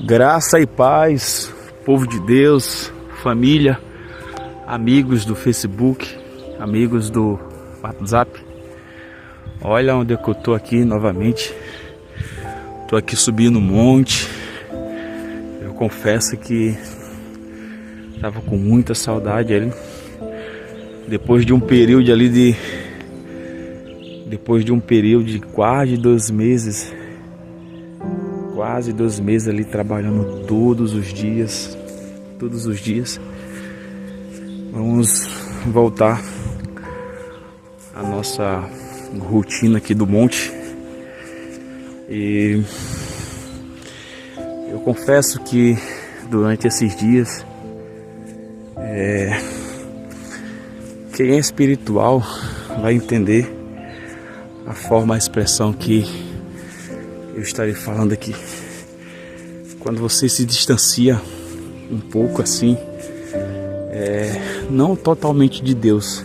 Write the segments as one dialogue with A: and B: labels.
A: Graça e paz, povo de Deus, família, amigos do Facebook, amigos do WhatsApp. Olha onde é que eu tô aqui novamente. Tô aqui subindo um monte. Eu confesso que tava com muita saudade ali. Depois de um período ali de quase 2 meses. Quase 2 meses ali trabalhando todos os dias. Vamos voltar à nossa rotina aqui do monte. E eu confesso que durante esses dias, quem é espiritual vai entender a forma, a expressão que eu estarei falando aqui. Quando você se distancia um pouco assim, não totalmente de Deus,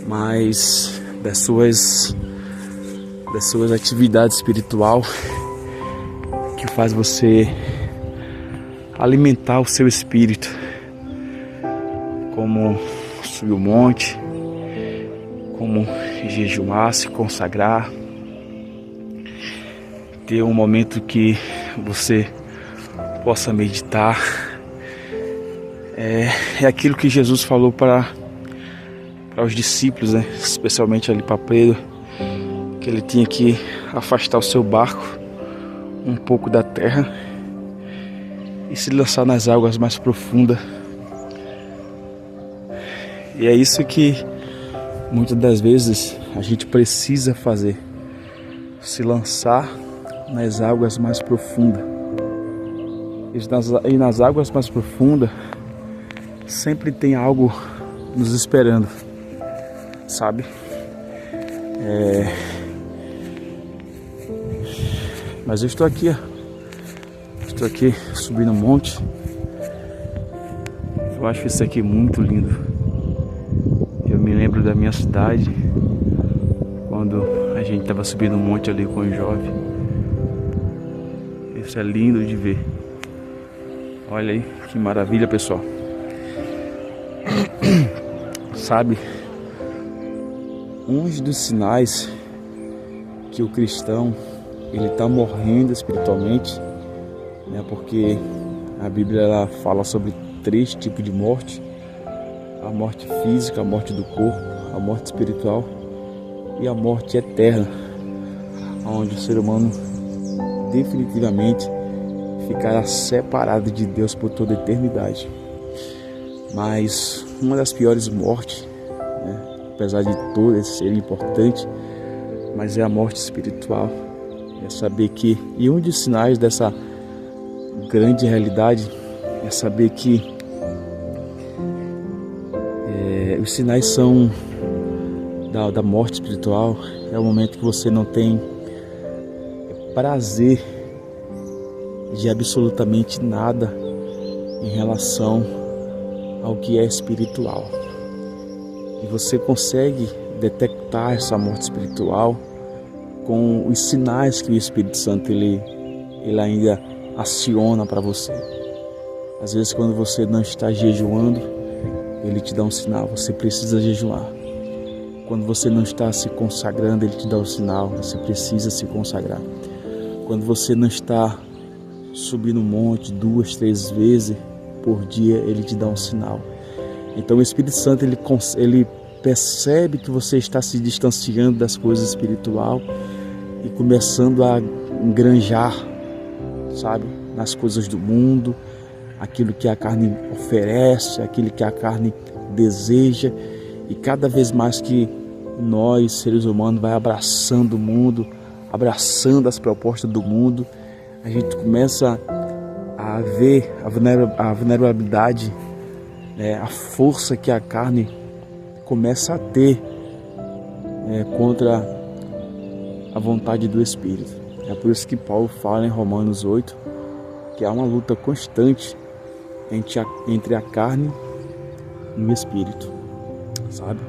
A: mas das suas atividades espiritual, que faz você alimentar o seu espírito, como subir o monte, como jejuar, se consagrar, ter um momento que você possa meditar. É aquilo que Jesus falou para os discípulos, né? Especialmente ali para Pedro, que ele tinha que afastar o seu barco um pouco da terra e se lançar nas águas mais profundas. E é isso que muitas das vezes a gente precisa fazer: se lançar nas águas mais profundas. E nas águas mais profundas sempre tem algo nos esperando, sabe? Mas eu estou aqui subindo um monte. Eu acho isso aqui muito lindo. Eu me lembro da minha cidade, quando a gente estava subindo um monte ali com o jovem. Isso é lindo de ver. Olha aí que maravilha, pessoal. Sabe, um dos sinais que o cristão ele está morrendo espiritualmente, né? Porque a Bíblia ela fala sobre 3 tipos de morte: a morte física, a morte do corpo, a morte espiritual e a morte eterna, onde o ser humano definitivamente ficará separado de Deus por toda a eternidade. Mas uma das piores mortes, né, apesar de todas serem importantes, mas é a morte espiritual. É saber que, e um dos sinais dessa grande realidade é saber que os sinais são da morte espiritual. É o momento que você não tem prazer de absolutamente nada em relação ao que é espiritual. E você consegue detectar essa morte espiritual com os sinais que o Espírito Santo ele ainda aciona para você. Às vezes, quando você não está jejuando, ele te dá um sinal: você precisa jejuar. Quando você não está se consagrando, ele te dá um sinal: você precisa se consagrar. Quando você não está subindo um monte 2, 3 vezes por dia, ele te dá um sinal. Então o Espírito Santo ele percebe que você está se distanciando das coisas espiritual e começando a engranjar, sabe, nas coisas do mundo, aquilo que a carne oferece, aquilo que a carne deseja. E cada vez mais que nós, seres humanos, vai abraçando o mundo, abraçando as propostas do mundo, a gente começa a ver a vulnerabilidade, né, a força que a carne começa a ter contra a vontade do Espírito. É por isso que Paulo fala em Romanos 8 que há uma luta constante entre a carne e o Espírito, sabe?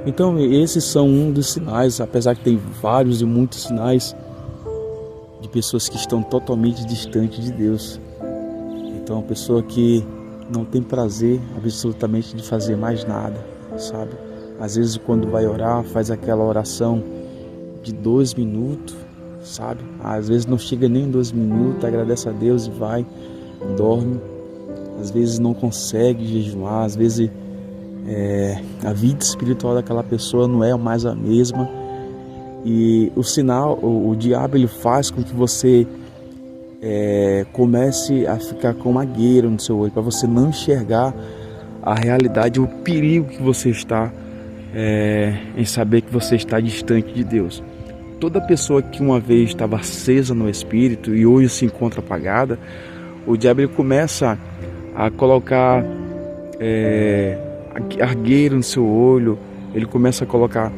A: Então esses são um dos sinais, apesar que tem vários e muitos sinais de pessoas que estão totalmente distantes de Deus. Então, pessoa que não tem prazer absolutamente de fazer mais nada, sabe? Às vezes quando vai orar, faz aquela oração de 2 minutos, sabe? Às vezes não chega nem em 2 minutos, agradece a Deus e vai, dorme. Às vezes não consegue jejuar, às vezes a vida espiritual daquela pessoa não é mais a mesma. E o sinal, o diabo, ele faz com que você comece a ficar com uma gueira no seu olho, para você não enxergar a realidade, o perigo que você está em saber que você está distante de Deus. Toda pessoa que uma vez estava acesa no espírito e hoje se encontra apagada, o diabo ele começa a colocar argueira no seu olho, ele começa a colocar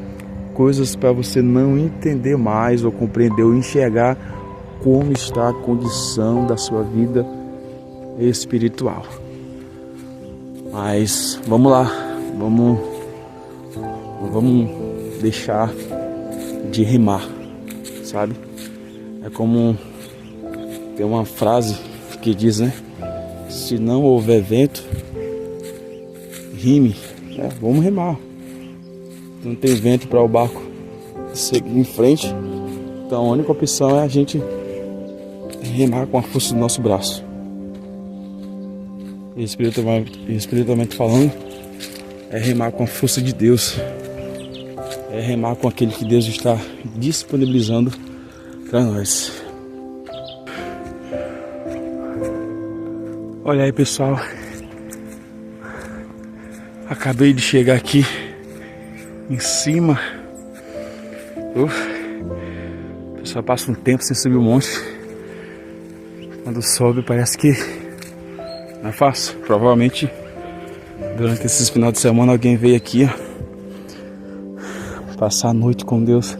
A: coisas para você não entender mais ou compreender ou enxergar como está a condição da sua vida espiritual. Mas vamos lá, vamos deixar de rimar, sabe? É como tem uma frase que diz, né? Se não houver vento, rime. Vamos remar. Não tem vento para o barco seguir em frente, então a única opção é a gente remar com a força do nosso braço. E espiritualmente falando, é remar com a força de Deus, é remar com aquele que Deus está disponibilizando para nós. Olha aí, pessoal, acabei de chegar aqui em cima. O pessoal passa um tempo sem subir o monte. Quando sobe parece que não é fácil. Provavelmente durante esses finais de semana alguém veio aqui, passar a noite com Deus.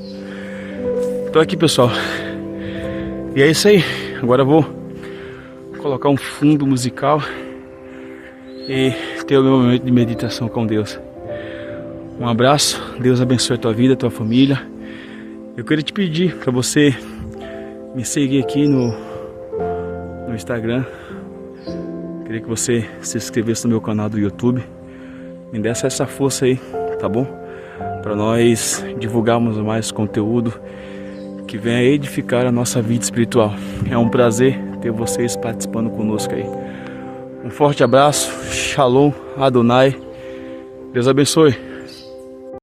A: Tô aqui, pessoal, e é isso aí. Agora eu vou colocar um fundo musical e ter o meu momento de meditação com Deus. Um abraço, Deus abençoe a tua vida, a tua família. Eu queria te pedir para você me seguir aqui no Instagram. Queria que você se inscrevesse no meu canal do YouTube. Me desse essa força aí, tá bom? Para nós divulgarmos mais conteúdo que venha edificar a nossa vida espiritual. É um prazer ter vocês participando conosco aí. Um forte abraço, Shalom, Adonai. Deus abençoe.